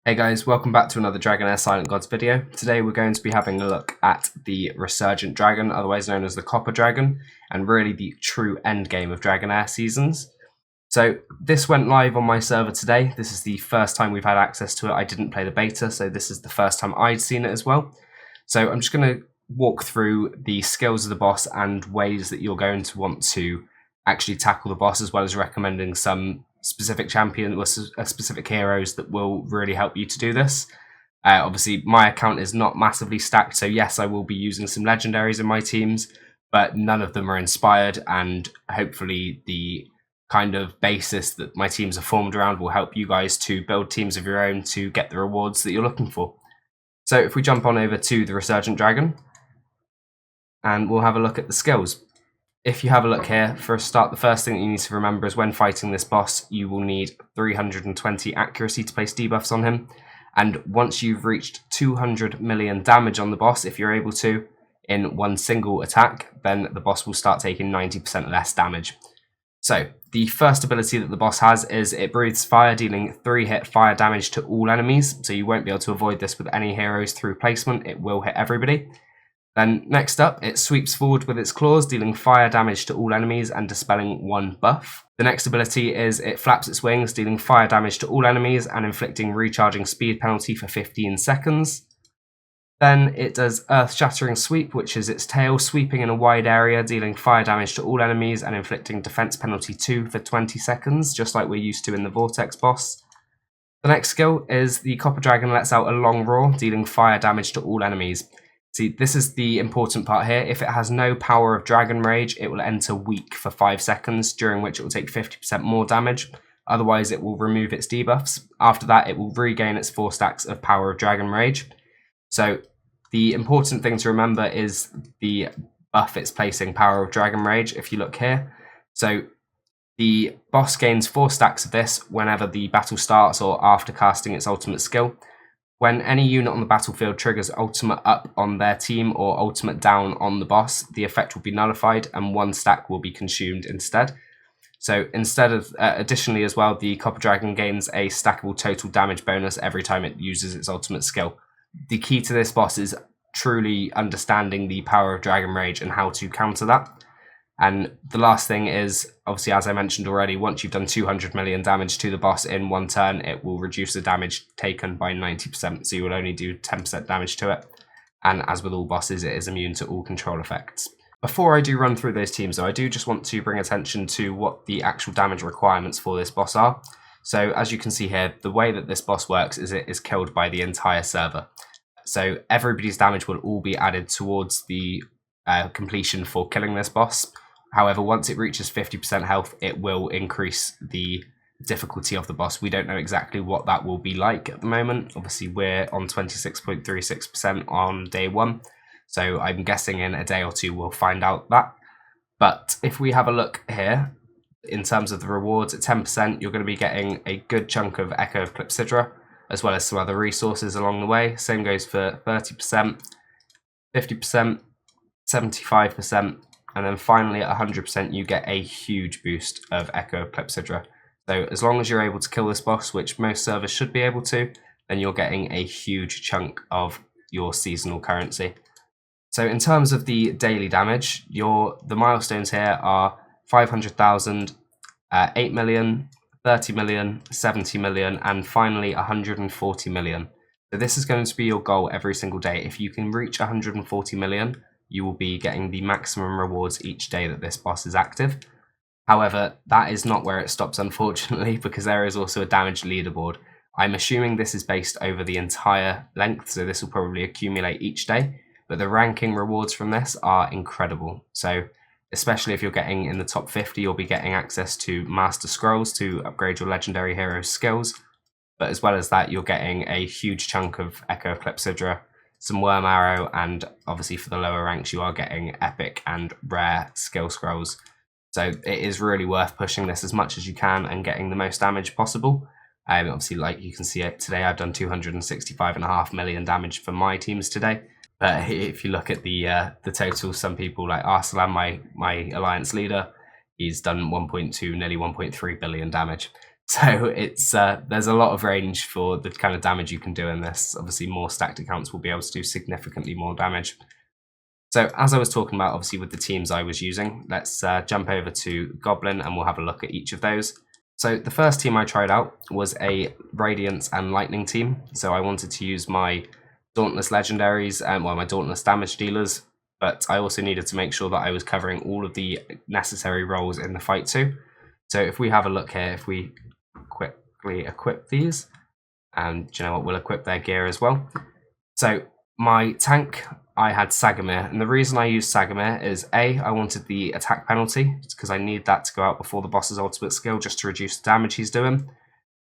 Hey guys, welcome back to another Dragonheir Silent Gods video. Today we're going to be having a look at the Resurgent Dragon, otherwise known as the Copper Dragon, and really the true endgame of Dragonheir seasons. So this went live on my server today. This is the first time we've had access to it. I didn't play the beta, so this is the first time I'd seen it as well. So I'm just going to walk through the skills of the boss and ways that you're going to want to actually tackle the boss, as well as recommending some specific champion or specific heroes that will really help you to do this. Obviously, my account is not massively stacked, so yes, I will be using some legendaries in my teams, but none of them are inspired, and hopefully the kind of basis that my teams are formed around will help you guys to build teams of your own to get the rewards that you're looking for. So if we jump on over to the Resurgent Dragon, and we'll have a look at the skills. If you have a look here, for a start, the first thing that you need to remember is when fighting this boss, you will need 320 accuracy to place debuffs on him. And once you've reached 200 million damage on the boss, if you're able to, in one single attack, then the boss will start taking 90% less damage. So, the first ability that the boss has is it breathes fire, dealing 3-hit fire damage to all enemies. So you won't be able to avoid this with any heroes through placement, it will hit everybody. Then next up, it sweeps forward with its claws, dealing fire damage to all enemies and dispelling one buff. The next ability is it flaps its wings, dealing fire damage to all enemies and inflicting recharging speed penalty for 15 seconds. Then it does Earth Shattering Sweep, which is its tail, sweeping in a wide area, dealing fire damage to all enemies and inflicting defense penalty 2 for 20 seconds, just like we're used to in the Vortex boss. The next skill is the Copper Dragon lets out a long roar, dealing fire damage to all enemies. See, this is the important part here. If it has no power of Dragon Rage, it will enter weak for 5 seconds, during which it will take 50% more damage. Otherwise, it will remove its debuffs. After that, it will regain its 4 stacks of power of Dragon Rage. So the important thing to remember is the buff it's placing, power of Dragon Rage, if you look here. So the boss gains 4 stacks of this whenever the battle starts or after casting its ultimate skill. When any unit on the battlefield triggers ultimate up on their team or ultimate down on the boss, the effect will be nullified and 1 stack will be consumed instead. So instead of, additionally as well, the Copper Dragon gains a stackable total damage bonus every time it uses its ultimate skill. The key to this boss is truly understanding the power of Dragon Rage and how to counter that. And the last thing is, obviously, as I mentioned already, once you've done 200 million damage to the boss in one turn, it will reduce the damage taken by 90%, so you will only do 10% damage to it. And as with all bosses, it is immune to all control effects. Before I do run through those teams, though, I do just want to bring attention to what the actual damage requirements for this boss are. So, as you can see here, the way that this boss works is it is killed by the entire server. So, everybody's damage will all be added towards the completion for killing this boss. However, once it reaches 50% health, it will increase the difficulty of the boss. We don't know exactly what that will be like at the moment. Obviously, we're on 26.36% on day 1, so I'm guessing in a day or two we'll find out that. But if we have a look here, in terms of the rewards, at 10%, you're going to be getting a good chunk of Echo of Clepsydra, as well as some other resources along the way. Same goes for 30%, 50%, 75%, and then finally at 100% you get a huge boost of Echo of Clepsydra. So as long as you're able to kill this boss, which most servers should be able to, then you're getting a huge chunk of your seasonal currency. So in terms of the daily damage, the milestones here are 500,000, 8 million, 30 million, 70 million, and finally 140 million. So this is going to be your goal every single day. If you can reach 140 million, you will be getting the maximum rewards each day that this boss is active. However, that is not where it stops, unfortunately, because there is also a damage leaderboard. I'm assuming this is based over the entire length, so this will probably accumulate each day, but the ranking rewards from this are incredible. So especially if you're getting in the top 50, you'll be getting access to Master Scrolls to upgrade your legendary hero skills, but as well as that, you're getting a huge chunk of Echo of Clepsydra, some Worm Arrow, and obviously for the lower ranks you are getting epic and rare skill scrolls. So it is really worth pushing this as much as you can and getting the most damage possible. Obviously, like you can see it today, I've done 265.5 million damage for my teams today. But if you look at the total, some people like Arsalan, my alliance leader, he's done 1.2, nearly 1.3 billion damage. So it's there's a lot of range for the kind of damage you can do in this. Obviously, more stacked accounts will be able to do significantly more damage. So as I was talking about, obviously with the teams I was using, let's jump over to Goblin and we'll have a look at each of those. So the first team I tried out was a Radiance and Lightning team. So I wanted to use my Dauntless Legendaries and my Dauntless Damage Dealers, but I also needed to make sure that I was covering all of the necessary roles in the fight too. So if we have a look here, if we quickly equip these, and do you know what, we'll equip their gear as well. So my tank, I had Sagamir, and the reason I used Sagamir is I wanted the attack penalty, because I need that to go out before the boss's ultimate skill just to reduce the damage he's doing.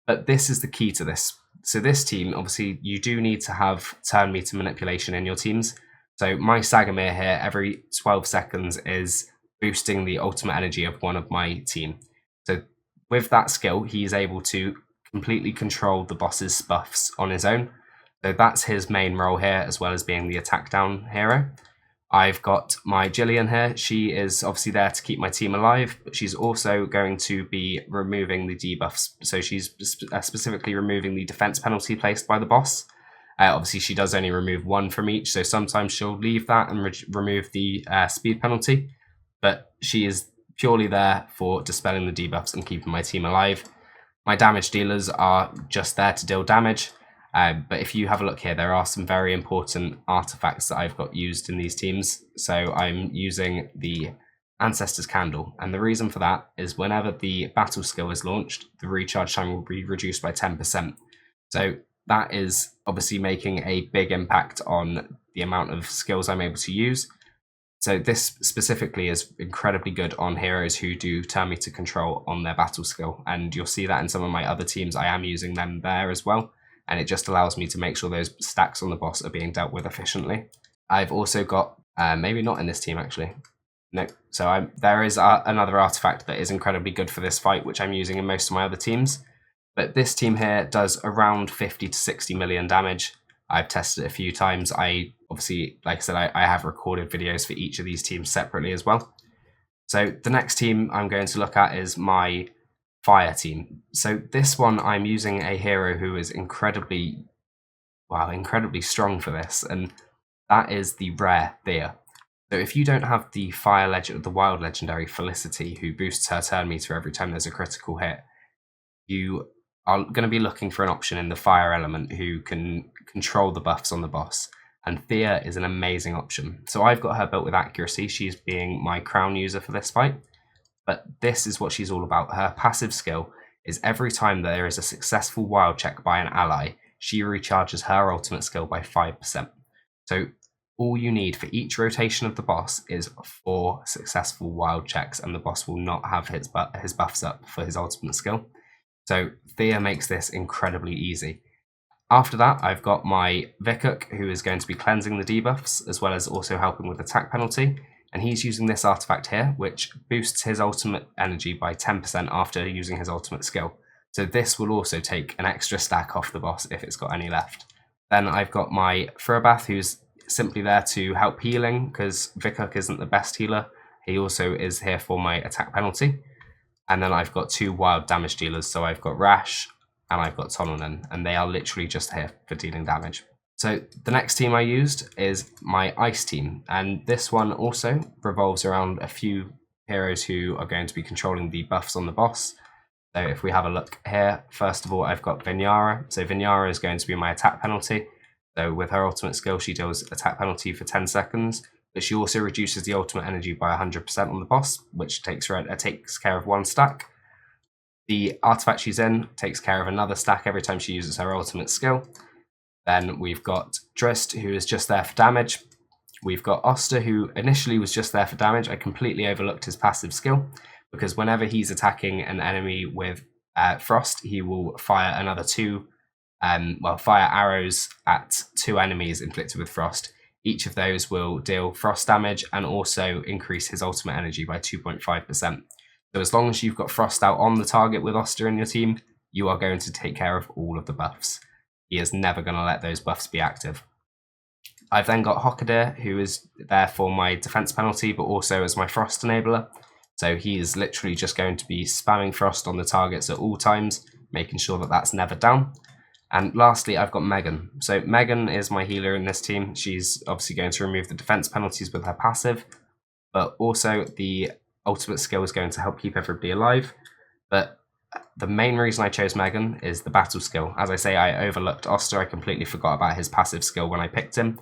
But this is the key to this. So this team, obviously, you do need to have turn meter manipulation in your teams. So my Sagamir here, every 12 seconds, is boosting the ultimate energy of one of my team. So with that skill, he is able to completely control the boss's buffs on his own. So that's his main role here, as well as being the attack down hero. I've got my Jillian here. She is obviously there to keep my team alive, but she's also going to be removing the debuffs. So she's specifically removing the defense penalty placed by the boss. Obviously, she does only remove one from each, so sometimes she'll leave that and remove the speed penalty, but she is purely there for dispelling the debuffs and keeping my team alive. My damage dealers are just there to deal damage. But if you have a look here, there are some very important artifacts that I've got used in these teams. So I'm using the Ancestor's Candle. And the reason for that is whenever the battle skill is launched, the recharge time will be reduced by 10%. So that is obviously making a big impact on the amount of skills I'm able to use. So this specifically is incredibly good on heroes who do turn meter control on their battle skill. And you'll see that in some of my other teams, I am using them there as well. And it just allows me to make sure those stacks on the boss are being dealt with efficiently. I've also got, maybe not in this team actually. No, so there is another artifact that is incredibly good for this fight, which I'm using in most of my other teams. But this team here does around 50 to 60 million damage. I've tested it a few times. I obviously, like I said, I have recorded videos for each of these teams separately as well. So the next team I'm going to look at is my Fire team. So this one I'm using a hero who is incredibly strong for this, and that is the rare Thea. So if you don't have the the wild legendary Felicity, who boosts her turn meter every time there's a critical hit, you are going to be looking for an option in the fire element who can control the buffs on the boss. And Thea is an amazing option. So I've got her built with accuracy. She's being my crown user for this fight. But this is what she's all about. Her passive skill is every time there is a successful wild check by an ally, she recharges her ultimate skill by 5%. So all you need for each rotation of the boss is 4 successful wild checks, and the boss will not have his buffs up for his ultimate skill. So Thea makes this incredibly easy. After that, I've got my Vikuk, who is going to be cleansing the debuffs, as well as also helping with attack penalty. And he's using this artifact here, which boosts his ultimate energy by 10% after using his ultimate skill. So this will also take an extra stack off the boss if it's got any left. Then I've got my Frobath, who's simply there to help healing, because Vikuk isn't the best healer. He also is here for my attack penalty. And then I've got 2 wild damage dealers, so I've got Rash and I've got Tolonen, and they are literally just here for dealing damage. So the next team I used is my Ice team, and this one also revolves around a few heroes who are going to be controlling the buffs on the boss. So if we have a look here, first of all, I've got Vinyara. So Vinyara is going to be my attack penalty. So with her ultimate skill, she deals attack penalty for 10 seconds, but she also reduces the ultimate energy by 100% on the boss, which takes care of 1 stack. The artifact she's in takes care of another stack every time she uses her ultimate skill. Then we've got Drist, who is just there for damage. We've got Oster, who initially was just there for damage. I completely overlooked his passive skill, because whenever he's attacking an enemy with Frost, he will fire another 2 fire arrows at 2 enemies inflicted with Frost. Each of those will deal Frost damage and also increase his ultimate energy by 2.5%. So as long as you've got Frost out on the target with Oster in your team, you are going to take care of all of the buffs. He is never going to let those buffs be active. I've then got Hockadir, who is there for my defense penalty, but also as my Frost enabler. So he is literally just going to be spamming Frost on the targets at all times, making sure that that's never down. And lastly, I've got Megan. So Megan is my healer in this team. She's obviously going to remove the defense penalties with her passive, but also the ultimate skill is going to help keep everybody alive. But the main reason I chose Megan is the battle skill. As I say, I overlooked Oster. I completely forgot about his passive skill when I picked him.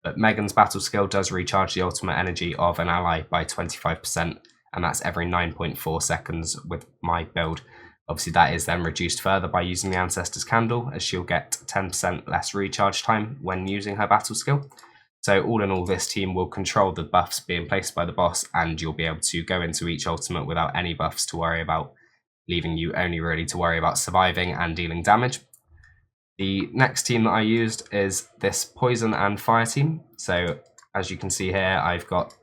But Megan's battle skill does recharge the ultimate energy of an ally by 25%, and that's every 9.4 seconds with my build. Obviously, that is then reduced further by using the Ancestor's Candle, as she'll get 10% less recharge time when using her battle skill. So all in all, this team will control the buffs being placed by the boss, and you'll be able to go into each ultimate without any buffs to worry about, leaving you only really to worry about surviving and dealing damage. The next team that I used is this Poison and Fire team. So as you can see here, I've got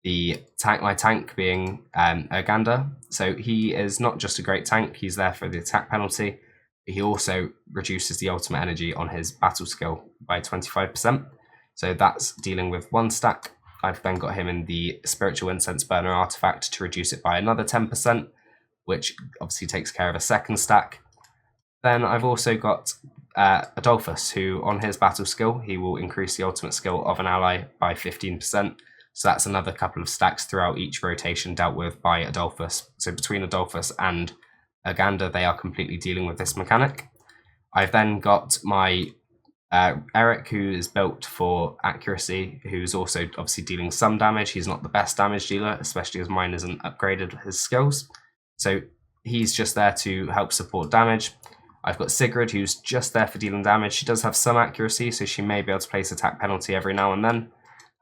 my tank being Urganda. So he is not just a great tank, he's there for the attack penalty. He also reduces the ultimate energy on his battle skill by 25%. So that's dealing with one stack. I've then got him in the Spiritual Incense Burner artifact to reduce it by another 10%, which obviously takes care of a second stack. Then I've also got Adolphus, who on his battle skill, he will increase the ultimate skill of an ally by 15%. So that's another couple of stacks throughout each rotation dealt with by Adolphus. So between Adolphus and Urganda, they are completely dealing with this mechanic. I've then got my Eric, who is built for accuracy, who's also obviously dealing some damage. He's not the best damage dealer, especially as mine isn't upgraded his skills. So he's just there to help support damage. I've got Sigrid, who's just there for dealing damage. She does have some accuracy, so she may be able to place attack penalty every now and then.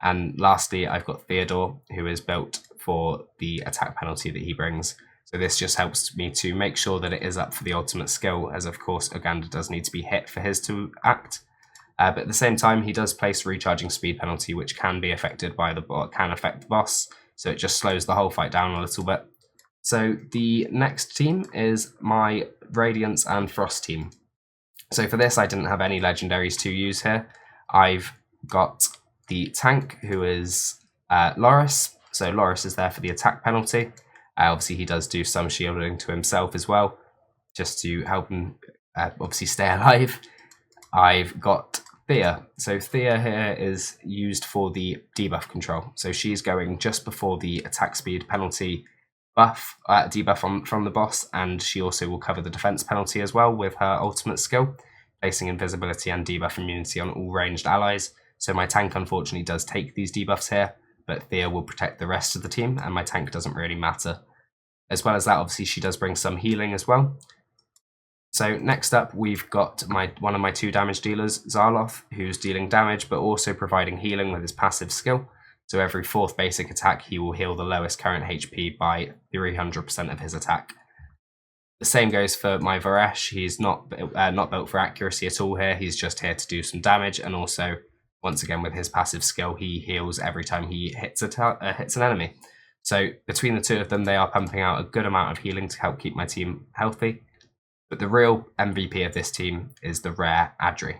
And lastly, I've got Theodore, who is built for the attack penalty that he brings. So this just helps me to make sure that it is up for the ultimate skill, as of course Urganda does need to be hit for his to act. But at the same time, he does place recharging speed penalty, which can be affected by can affect the boss. So it just slows the whole fight down a little bit. So the next team is my Radiance and Frost team. So for this, I didn't have any legendaries to use here. I've got the tank, who is Loris. So Loris is there for the attack penalty. Obviously, he does do some shielding to himself as well, just to help him obviously stay alive. I've got Thea. So Thea here is used for the debuff control. So she's going just before the attack speed penalty buff, debuff from the boss, and she also will cover the defense penalty as well with her ultimate skill, placing invisibility and debuff immunity on all ranged allies. So my tank unfortunately does take these debuffs here, but Thea will protect the rest of the team, and my tank doesn't really matter. As well as that, obviously she does bring some healing as well. So next up, we've got one of my two damage dealers, Zarloth, who's dealing damage but also providing healing with his passive skill. So every fourth basic attack, he will heal the lowest current HP by 300% of his attack. The same goes for my Varesh. He's not built for accuracy at all here. He's just here to do some damage, and also, once again, with his passive skill, he heals every time he hits an enemy. So between the two of them, they are pumping out a good amount of healing to help keep my team healthy. But the real MVP of this team is the rare Adri.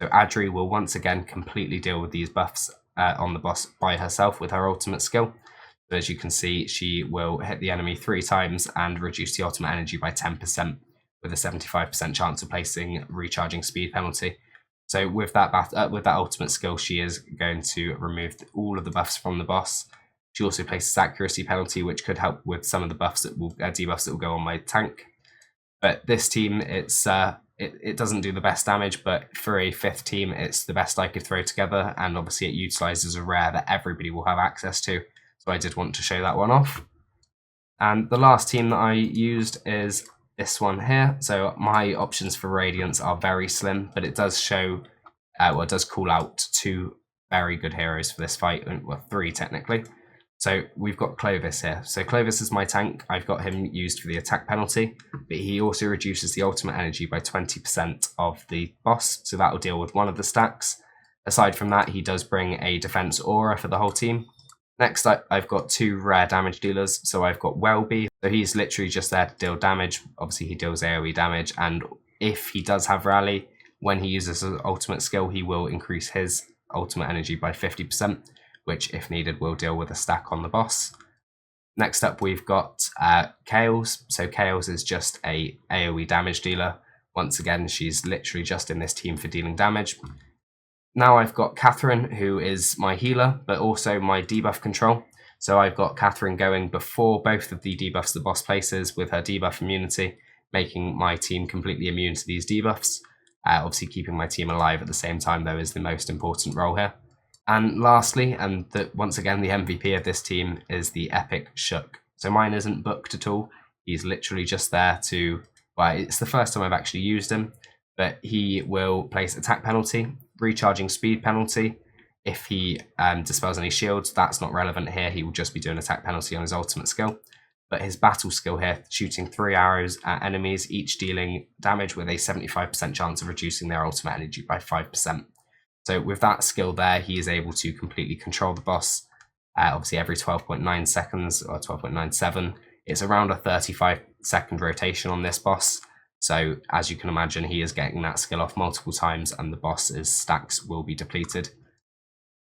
So Adri will once again completely deal with these buffs on the boss by herself with her ultimate skill. So as you can see, she will hit the enemy 3 times and reduce the ultimate energy by 10% with a 75% chance of placing recharging speed penalty. So with that ultimate skill, she is going to remove all of the buffs from the boss. She also places accuracy penalty, which could help with some of the buffs that will debuffs that will go on my tank. But this team, it doesn't do the best damage, but for a 5th team, it's the best I could throw together, and obviously it utilizes a rare that everybody will have access to, so I did want to show that one off. And the last team that I used is this one here. So my options for Radiance are very slim, but it does show, it does call out 2 very good heroes for this fight, well, 3 technically. So we've got Clovis here. So Clovis is my tank. I've got him used for the attack penalty, but he also reduces the ultimate energy by 20% of the boss, so that will deal with one of the stacks. Aside from that, he does bring a defense aura for the whole team. Next, I've got 2 rare damage dealers. So I've got Welby. So he's literally just there to deal damage. Obviously, he deals AoE damage, and if he does have rally, when he uses his ultimate skill, he will increase his ultimate energy by 50%. Which, if needed, will deal with a stack on the boss. Next up, we've got Chaos. So Chaos is just a AoE damage dealer. Once again, she's literally just in this team for dealing damage. Now I've got Catherine, who is my healer, but also my debuff control. So I've got Catherine going before both of the debuffs the boss places with her debuff immunity, making my team completely immune to these debuffs. Obviously keeping my team alive at the same time, though, is the most important role here. And lastly, and once again the MVP of this team, is the epic Shook. So mine isn't booked at all. He's literally just there to, well, it's the first time I've actually used him, but he will place attack penalty, recharging speed penalty. If he dispels any shields, that's not relevant here. He will just be doing attack penalty on his ultimate skill. But his battle skill here, shooting 3 arrows at enemies, each dealing damage with a 75% chance of reducing their ultimate energy by 5%. So with that skill there, he is able to completely control the boss. Obviously every 12.9 seconds, or 12.97, it's around a 35-second rotation on this boss. So as you can imagine, he is getting that skill off multiple times, and the boss's stacks will be depleted.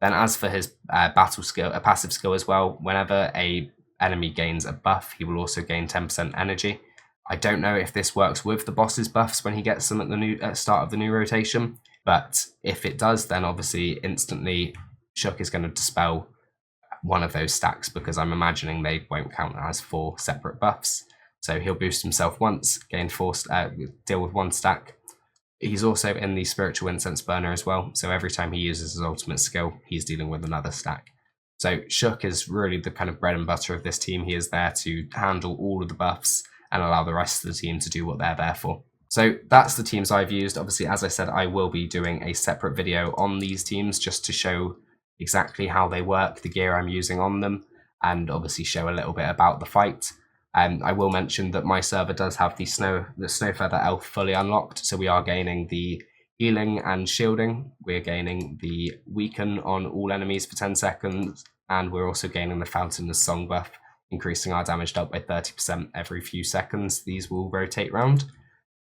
Then as for his battle skill, a passive skill as well, whenever a enemy gains a buff, he will also gain 10% energy. I don't know if this works with the boss's buffs when he gets them at the start of the new rotation, but if it does, then obviously instantly Shook is going to dispel one of those stacks, because I'm imagining they won't count as 4 separate buffs. So he'll boost himself once, gain 4, deal with 1 stack. He's also in the Spiritual Incense Burner as well, so every time he uses his ultimate skill, he's dealing with another stack. So Shook is really the kind of bread and butter of this team. He is there to handle all of the buffs and allow the rest of the team to do what they're there for. So that's the teams I've used. Obviously, as I said, I will be doing a separate video on these teams just to show exactly how they work, the gear I'm using on them, and obviously show a little bit about the fight. I will mention that my server does have the Snowfeather Elf fully unlocked, so we are gaining the healing and shielding. We're gaining the weaken on all enemies for 10 seconds, and we're also gaining the Fountain of Song buff, increasing our damage dealt by 30% every few seconds. These will rotate round.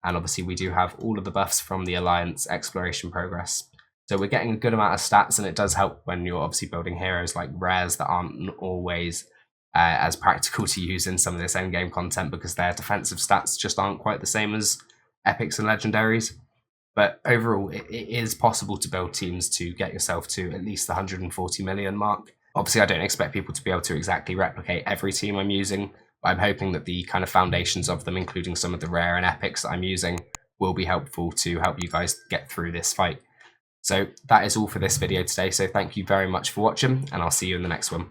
And obviously we do have all of the buffs from the Alliance Exploration Progress. So we're getting a good amount of stats, and it does help when you're obviously building heroes like rares that aren't always as practical to use in some of this endgame content, because their defensive stats just aren't quite the same as epics and legendaries. But overall, it is possible to build teams to get yourself to at least the 140 million mark. Obviously, I don't expect people to be able to exactly replicate every team I'm using, but I'm hoping that the kind of foundations of them, including some of the rare and epics that I'm using, will be helpful to help you guys get through this fight. So that is all for this video today, so thank you very much for watching, and I'll see you in the next one.